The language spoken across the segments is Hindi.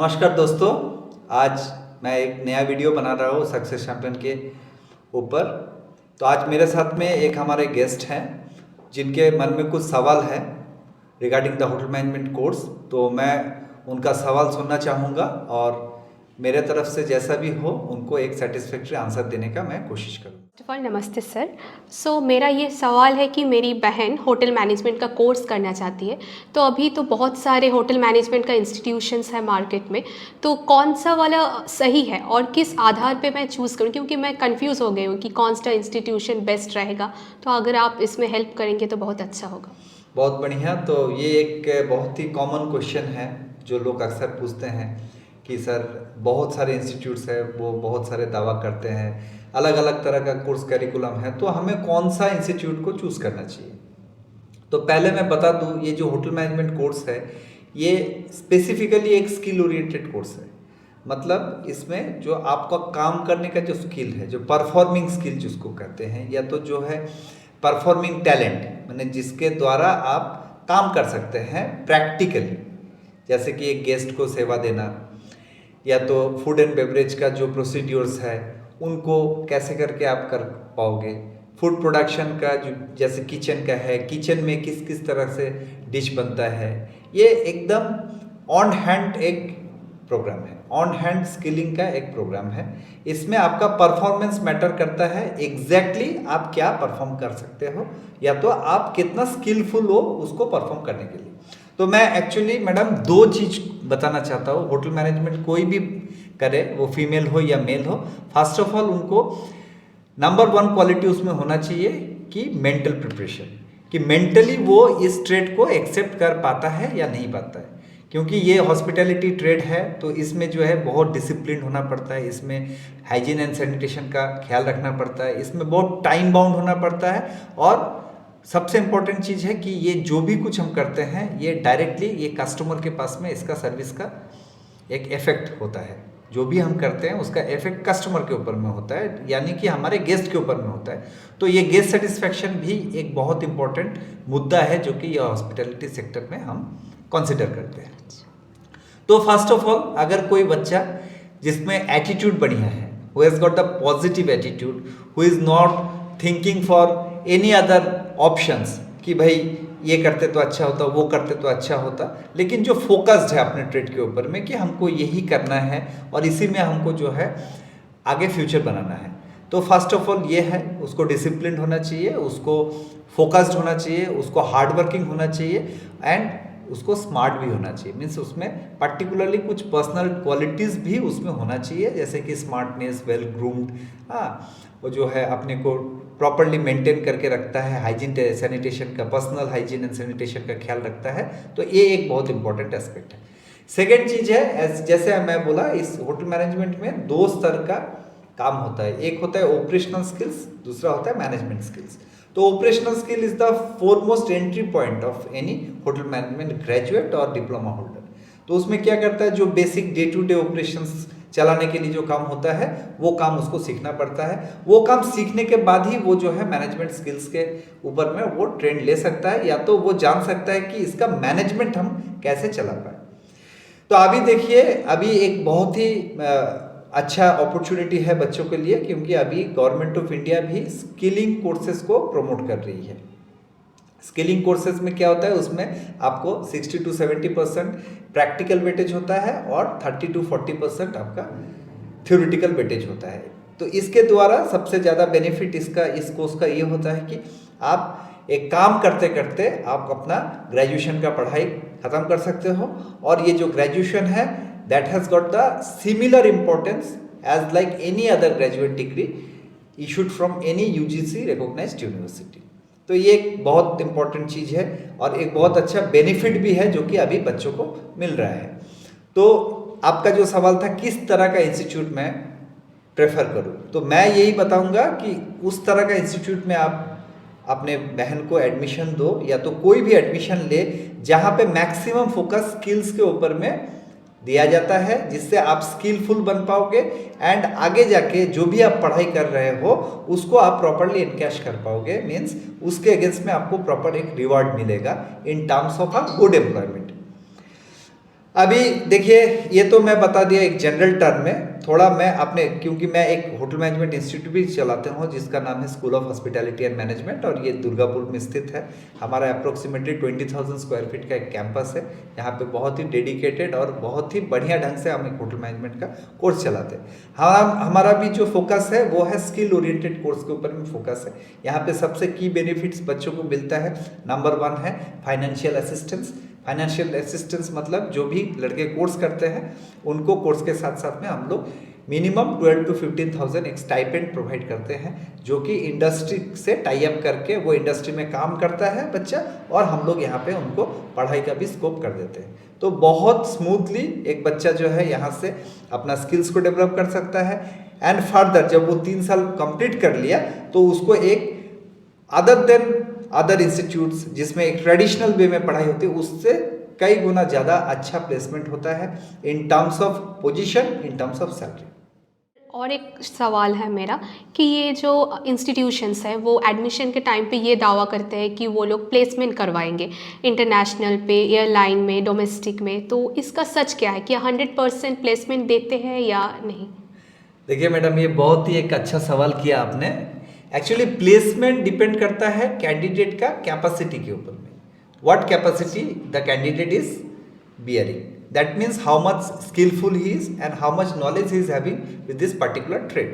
नमस्कार दोस्तों, आज मैं एक नया वीडियो बना रहा हूँ सक्सेस चैंपियन के ऊपर। तो आज मेरे साथ में एक हमारे गेस्ट हैं जिनके मन में कुछ सवाल है regarding the hotel management course. तो मैं उनका सवाल सुनना चाहूँगा और मेरे तरफ से जैसा भी हो उनको एक सेटिस्फैक्ट्री आंसर देने का मैं कोशिश करूँ। नमस्ते सर। मेरा ये सवाल है कि मेरी बहन होटल मैनेजमेंट का कोर्स करना चाहती है। तो अभी तो बहुत सारे होटल मैनेजमेंट का इंस्टीट्यूशंस है मार्केट में, तो कौन सा वाला सही है और किस आधार पे मैं चूज़ करूँ, क्योंकि मैं कंफ्यूज हो गई हूँ कि कौन सा इंस्टीट्यूशन बेस्ट रहेगा। तो अगर आप इसमें हेल्प करेंगे तो बहुत अच्छा होगा। बहुत बढ़िया। तो ये एक बहुत ही कॉमन क्वेश्चन है जो लोग अक्सर पूछते हैं कि सर बहुत सारे इंस्टीट्यूट्स है, वो बहुत सारे दावा करते हैं, अलग अलग तरह का कोर्स करिकुलम है, तो हमें कौन सा इंस्टीट्यूट को चूज़ करना चाहिए। तो पहले मैं बता दूं, ये जो होटल मैनेजमेंट कोर्स है ये स्पेसिफिकली एक स्किल ओरिएंटेड कोर्स है। मतलब इसमें जो आपका काम करने का जो स्किल है, जो परफॉर्मिंग स्किल जिसको कहते हैं, या तो जो है परफॉर्मिंग टैलेंट, मैंने जिसके द्वारा आप काम कर सकते हैं प्रैक्टिकली, जैसे कि एक गेस्ट को सेवा देना, या तो फूड एंड बेवरेज का जो प्रोसीड्यूर्स है उनको कैसे करके आप कर पाओगे, फूड प्रोडक्शन का जो जैसे किचन का है, किचन में किस किस तरह से डिश बनता है, ये एकदम ऑन हैंड एक प्रोग्राम है, ऑन हैंड स्किलिंग का एक प्रोग्राम है। इसमें आपका परफॉर्मेंस मैटर करता है, एग्जैक्टली आप क्या परफॉर्म कर सकते हो या तो आप कितना स्किलफुल हो उसको परफॉर्म करने के लिए। तो मैं एक्चुअली मैडम दो चीज़ बताना चाहता हूँ। होटल मैनेजमेंट कोई भी करे, वो फीमेल हो या मेल हो, फर्स्ट ऑफ ऑल उनको नंबर वन क्वालिटी उसमें होना चाहिए कि मेंटल प्रिपरेशन, कि मेंटली वो इस ट्रेड को एक्सेप्ट कर पाता है या नहीं पाता है। क्योंकि ये हॉस्पिटैलिटी ट्रेड है तो इसमें जो है बहुत डिसिप्लिन होना पड़ता है, इसमें हाइजीन एंड सैनिटेशन का ख्याल रखना पड़ता है, इसमें बहुत टाइम बाउंड होना पड़ता है, और सबसे इम्पोर्टेंट चीज़ है कि ये जो भी कुछ हम करते हैं ये डायरेक्टली ये कस्टमर के पास में इसका सर्विस का एक इफेक्ट होता है। जो भी हम करते हैं उसका इफेक्ट कस्टमर के ऊपर में होता है, यानी कि हमारे गेस्ट के ऊपर में होता है। तो ये गेस्ट सेटिस्फेक्शन भी एक बहुत इंपॉर्टेंट मुद्दा है जो कि ये हॉस्पिटैलिटी सेक्टर में हम कंसिडर करते हैं। तो फर्स्ट ऑफ ऑल अगर कोई बच्चा जिसमें एटीट्यूड बढ़िया है, who has got the positive attitude, who is not thinking for any other options कि भाई ये करते तो अच्छा होता, वो करते तो अच्छा होता, लेकिन जो फोकस्ड है अपने ट्रेड के ऊपर में कि हमको यही करना है और इसी में हमको जो है आगे फ्यूचर बनाना है। तो फर्स्ट ऑफ ऑल ये है, उसको डिसिप्लिन होना चाहिए, उसको फोकस्ड होना चाहिए, उसको हार्ड वर्किंग होना चाहिए, एंड उसको स्मार्ट भी होना चाहिए। मीन्स उसमें पर्टिकुलरली कुछ पर्सनल क्वालिटीज़ भी उसमें होना चाहिए, जैसे कि स्मार्टनेस, वेल ग्रूम्ड, वो जो है अपने को प्रॉपरली मेंटेन करके रखता है, हाइजीन सैनिटेशन का, पर्सनल हाइजीन एंड सैनिटेशन का ख्याल रखता है। तो ये एक बहुत इंपॉर्टेंट एस्पेक्ट है। सेकेंड चीज़ है, जैसे मैं बोला, इस होटल मैनेजमेंट में दो स्तर का काम होता है। एक होता है ऑपरेशनल स्किल्स, दूसरा होता है मैनेजमेंट स्किल्स। तो operational skill is the foremost entry point of any hotel management graduate और डिप्लोमा होल्डर। तो उसमें क्या करता है, जो basic day to day operations चलाने के लिए जो काम होता है वो काम उसको सीखना पड़ता है। वो काम सीखने के बाद ही वो जो है मैनेजमेंट स्किल्स के ऊपर में वो ट्रेंड ले सकता है, या तो वो जान सकता है कि इसका मैनेजमेंट हम कैसे चला पाए। तो अभी देखिए, अभी एक बहुत ही अच्छा अपॉर्चुनिटी है बच्चों के लिए, क्योंकि अभी गवर्नमेंट ऑफ इंडिया भी स्किलिंग कोर्सेज को प्रमोट कर रही है। स्किलिंग कोर्सेज में क्या होता है, उसमें आपको 60 to 70% प्रैक्टिकल वेटेज होता है और 30 to 40% आपका थ्योरेटिकल वेटेज होता है। तो इसके द्वारा सबसे ज़्यादा बेनिफिट इस कोर्स का ये होता है कि आप एक काम करते करते आप अपना ग्रेजुएशन का पढ़ाई ख़त्म कर सकते हो, और ये जो ग्रेजुएशन है that has got the similar importance as like any other graduate degree issued from any UGC recognised university. तो ये एक बहुत इंपॉर्टेंट चीज़ है और एक बहुत अच्छा बेनिफिट भी है जो कि अभी बच्चों को मिल रहा है। तो आपका जो सवाल था किस तरह का इंस्टीट्यूट मैं प्रेफर करूं, तो मैं यही बताऊंगा कि उस तरह का इंस्टीट्यूट में आप अपने बहन को एडमिशन दो, या तो कोई भी एडमिशन ले जहां पे मैक्सिमम फोकस स्किल्स के ऊपर में दिया जाता है, जिससे आप स्किलफुल बन पाओगे एंड आगे जाके जो भी आप पढ़ाई कर रहे हो उसको आप प्रॉपरली इनकैश कर पाओगे। मीन्स उसके अगेंस्ट में आपको प्रॉपर एक रिवॉर्ड मिलेगा in terms of a good employment. अभी देखिए, ये तो मैं बता दिया एक जनरल टर्म में। थोड़ा मैं अपने, क्योंकि मैं एक होटल मैनेजमेंट इंस्टीट्यूट भी चलाता हूँ जिसका नाम है school of hospitality and management, और ये दुर्गापुर में स्थित है। हमारा अप्रोक्सीमेटली 20,000 स्क्वायर फीट का एक कैंपस है। यहाँ पे बहुत ही डेडिकेटेड और बहुत ही बढ़िया ढंग से हम एक होटल मैनेजमेंट का कोर्स चलाते हैं। हमारा भी जो फोकस है वो है स्किल ओरिएंटेड कोर्स के ऊपर में फोकस है। यहाँ पे सबसे की बेनिफिट्स बच्चों को मिलता है। नंबर 1 है फाइनेंशियल असिस्टेंस। फाइनेंशियल असिस्टेंस मतलब जो भी लड़के कोर्स करते हैं उनको कोर्स के साथ साथ में हम लोग मिनिमम 12 to 15,000 एक स्टाइपेंड प्रोवाइड करते हैं, जो कि इंडस्ट्री से टाई अप करके वो इंडस्ट्री में काम करता है बच्चा, और हम लोग यहाँ पे उनको पढ़ाई का भी स्कोप कर देते हैं। तो बहुत स्मूथली एक बच्चा जो है यहाँ से अपना स्किल्स को डेवलप कर सकता है। एंड फर्दर जब वो 3 साल कंप्लीट कर लिया तो उसको एक अदर देन अदर इंस्टीट्यूट्स जिसमें एक ट्रेडिशनल वे में पढ़ाई होती है उससे कई गुना ज़्यादा अच्छा प्लेसमेंट होता है in terms of position, in terms of salary. और एक सवाल है मेरा कि ये जो इंस्टीट्यूशंस हैं वो एडमिशन के टाइम पे ये दावा करते हैं कि वो लोग प्लेसमेंट करवाएंगे इंटरनेशनल पे, एयरलाइन में, डोमेस्टिक में, तो इसका सच क्या है कि 100% प्लेसमेंट देते हैं या नहीं? देखिए मैडम, ये बहुत ही एक अच्छा सवाल किया आपने। एक्चुअली प्लेसमेंट डिपेंड करता है कैंडिडेट का कैपेसिटी के ऊपर में। What capacity the candidate is bearing, that means how much skilful he is and how much knowledge he is having with this particular trade,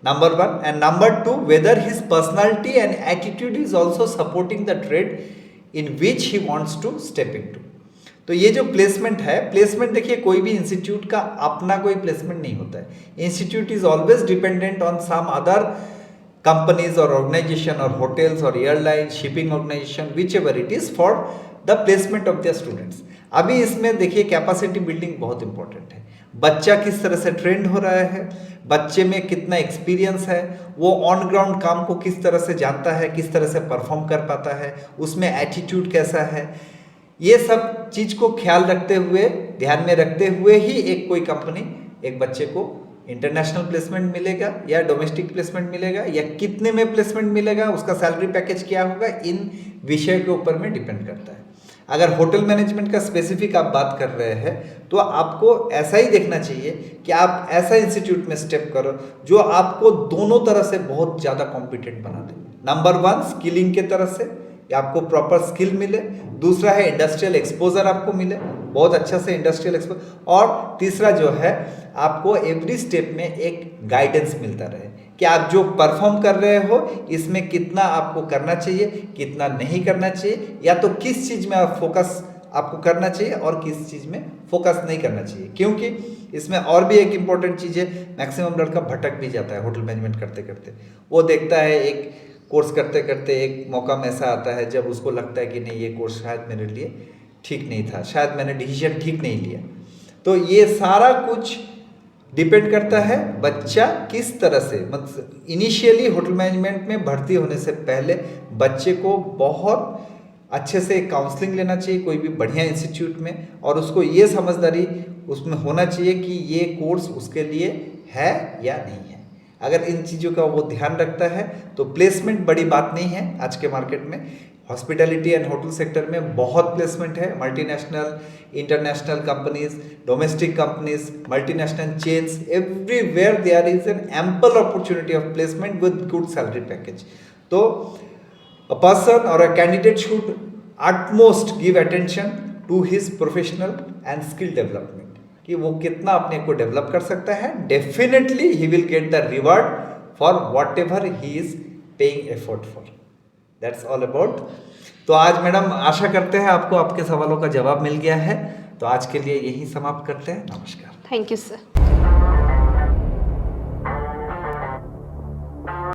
number 1। And number 2, whether his personality and attitude is also supporting the trade in which he wants to step into. तो ये जो प्लेसमेंट है, प्लेसमेंट देखिए कोई भी इंस्टीट्यूट का अपना कोई प्लेसमेंट नहीं होता है। Institute is always dependent on some other companies or organization or hotels or airlines, shipping organization, whichever it is, for the placement of their students। अभी इसमें देखिए कैपेसिटी बिल्डिंग बहुत इंपॉर्टेंट है। बच्चा किस तरह से ट्रेंड हो रहा है, बच्चे में कितना एक्सपीरियंस है, वो ऑन ग्राउंड काम को किस तरह से जानता है, किस तरह से परफॉर्म कर पाता है, उसमें एटीट्यूड कैसा है, ये सब चीज को ख्याल रखते हुए, ध्यान में रखते हुए ही एक कोई कंपनी एक बच्चे को इंटरनेशनल प्लेसमेंट मिलेगा या डोमेस्टिक प्लेसमेंट मिलेगा या कितने में प्लेसमेंट मिलेगा, उसका सैलरी पैकेज क्या होगा, इन विषय के ऊपर में डिपेंड करता है। अगर होटल मैनेजमेंट का स्पेसिफिक आप बात कर रहे हैं तो आपको ऐसा ही देखना चाहिए कि आप ऐसा इंस्टीट्यूट में स्टेप करो जो आपको दोनों तरह से बहुत ज़्यादा कॉम्पिटेंट बना दे। नंबर 1 स्किलिंग के तरफ से आपको प्रॉपर स्किल मिले, दूसरा है इंडस्ट्रियल एक्सपोजर आपको मिले, बहुत अच्छा से इंडस्ट्रियल एक्सपोजर, और तीसरा जो है आपको एवरी स्टेप में एक गाइडेंस मिलता रहे कि आप जो परफॉर्म कर रहे हो इसमें कितना आपको करना चाहिए, कितना नहीं करना चाहिए, या तो किस चीज़ में आप फोकस आपको करना चाहिए और किस चीज़ में फोकस नहीं करना चाहिए। क्योंकि इसमें और भी एक इम्पॉर्टेंट चीज़ है, मैक्सिमम लड़का भटक भी जाता है होटल मैनेजमेंट करते करते। वो देखता है एक कोर्स करते करते एक मौका में ऐसा आता है जब उसको लगता है कि नहीं ये कोर्स शायद मेरे लिए ठीक नहीं था, शायद मैंने डिसीजन ठीक नहीं लिया। तो ये सारा कुछ डिपेंड करता है बच्चा किस तरह से, मतलब इनिशियली होटल मैनेजमेंट में भर्ती होने से पहले बच्चे को बहुत अच्छे से काउंसलिंग लेना चाहिए कोई भी बढ़िया इंस्टीट्यूट में, और उसको ये समझदारी उसमें होना चाहिए कि ये कोर्स उसके लिए है या नहीं है। अगर इन चीज़ों का वो ध्यान रखता है तो प्लेसमेंट बड़ी बात नहीं है। आज के मार्केट में हॉस्पिटैलिटी एंड होटल सेक्टर में बहुत प्लेसमेंट है, multinational, international companies, domestic companies, multinational chains, everywhere there is an ample opportunity of placement with good salary package. तो a person or a candidate should utmost give attention to his professional and skill development, कि वो कितना अपने को डेवलप कर सकता है। Definitely he will get the reward for what ever he is paying effort for. That's all about. तो आज मैडम आशा करते हैं आपको आपके सवालों का जवाब मिल गया है, तो आज के लिए यही समाप्त करते हैं। नमस्कार। Thank you sir.